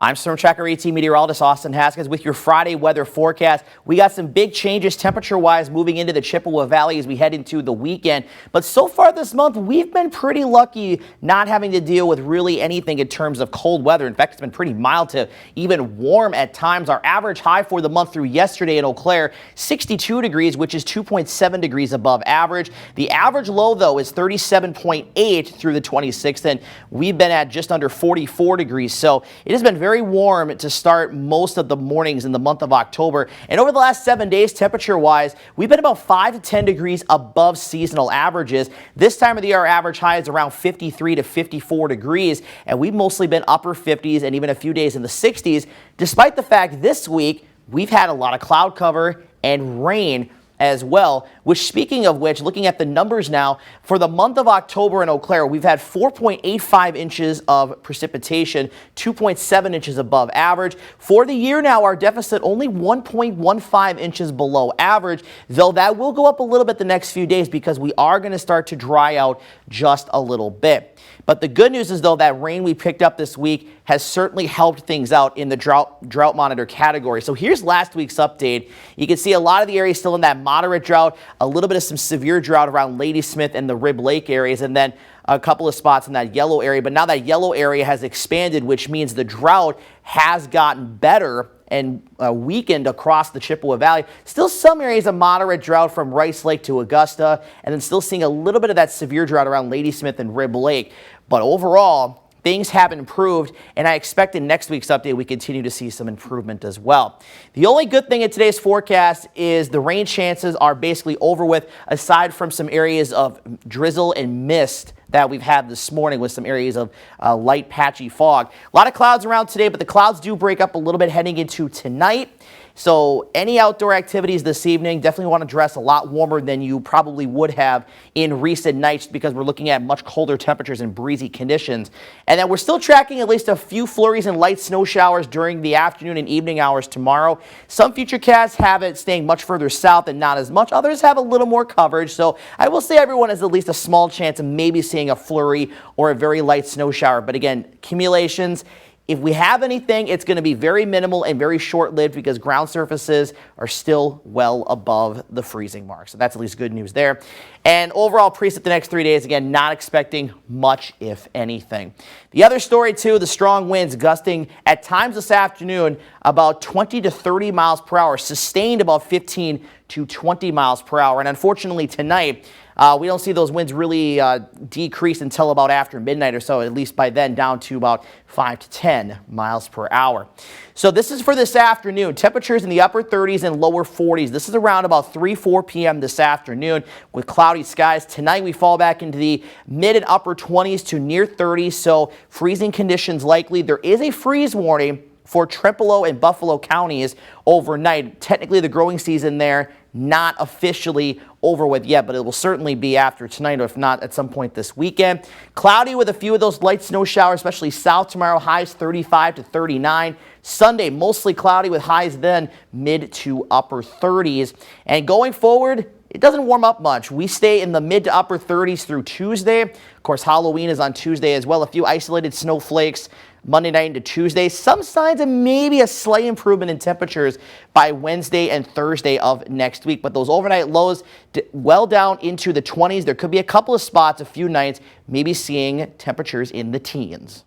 I'm Storm Tracker 18 meteorologist Austin Haskins with your Friday weather forecast. We got some big changes temperature-wise moving into the Chippewa Valley as we head into the weekend. But so far this month, we've been pretty lucky not having to deal with really anything in terms of cold weather. In fact, it's been pretty mild to even warm at times. Our average high for the month through yesterday in Eau Claire, 62 degrees, which is 2.7 degrees above average. The average low, though, is 37.8 through the 26th, and we've been at just under 44 degrees. So it has been very warm to start most of the mornings in the month of October. And over the last 7 days, temperature-wise, we've been about 5 to 10 degrees above seasonal averages. This time of the year, our average high is around 53 to 54 degrees, and we've mostly been upper 50s and even a few days in the 60s, despite the fact this week we've had a lot of cloud cover and rain as well, which, speaking of which, looking at the numbers now, for the month of October in Eau Claire, we've had 4.85 inches of precipitation, 2.7 inches above average. For the year now, our deficit only 1.15 inches below average, though that will go up a little bit the next few days because we are going to start to dry out just a little bit. But the good news is, though, that rain we picked up this week has certainly helped things out in the drought monitor category. So here's last week's update. You can see a lot of the areas still in that moderate drought, a little bit of some severe drought around Ladysmith and the Rib Lake areas, and then a couple of spots in that yellow area. But now that yellow area has expanded, which means the drought has gotten better and weakened across the Chippewa Valley. Still some areas of moderate drought from Rice Lake to Augusta, and then still seeing a little bit of that severe drought around Ladysmith and Rib Lake. But overall, things have improved, and I expect in next week's update we continue to see some improvement as well. The only good thing in today's forecast is the rain chances are basically over with, aside from some areas of drizzle and mist that we've had this morning with some areas of light patchy fog. A lot of clouds around today, but the clouds do break up a little bit heading into tonight. So any outdoor activities this evening, definitely want to dress a lot warmer than you probably would have in recent nights because we're looking at much colder temperatures and breezy conditions. And then we're still tracking at least a few flurries and light snow showers during the afternoon and evening hours tomorrow. Some futurecasts have it staying much further south and not as much. Others have a little more coverage. So I will say everyone has at least a small chance of maybe seeing a flurry or a very light snow shower. But again, accumulations, if we have anything, it's going to be very minimal and very short-lived because ground surfaces are still well above the freezing mark. So that's at least good news there. And overall precip the next 3 days, again, not expecting much, if anything. The other story, too, the strong winds gusting at times this afternoon about 20 to 30 miles per hour, sustained about 15 to 20 miles per hour. And unfortunately tonight, we don't see those winds really decrease until about after midnight or so, at least by then down to about 5 to 10 miles per hour. So this is for this afternoon. Temperatures in the upper 30s and lower 40s. This is around about 3-4 p.m. this afternoon with cloudy skies. Tonight we fall back into the mid and upper 20s to near 30s, so freezing conditions likely. There is a freeze warning for Trempealeau and Buffalo counties overnight. Technically the growing season there not officially over with yet, but it will certainly be after tonight, or if not at some point this weekend. Cloudy with a few of those light snow showers, especially south tomorrow, highs 35 to 39. Sunday, mostly cloudy with highs then mid to upper 30s. And going forward, it doesn't warm up much. We stay in the mid to upper 30s through Tuesday. Of course, Halloween is on Tuesday as well. A few isolated snowflakes Monday night into Tuesday. Some signs of maybe a slight improvement in temperatures by Wednesday and Thursday of next week. But those overnight lows well down into the 20s. There could be a couple of spots, a few nights, maybe seeing temperatures in the teens.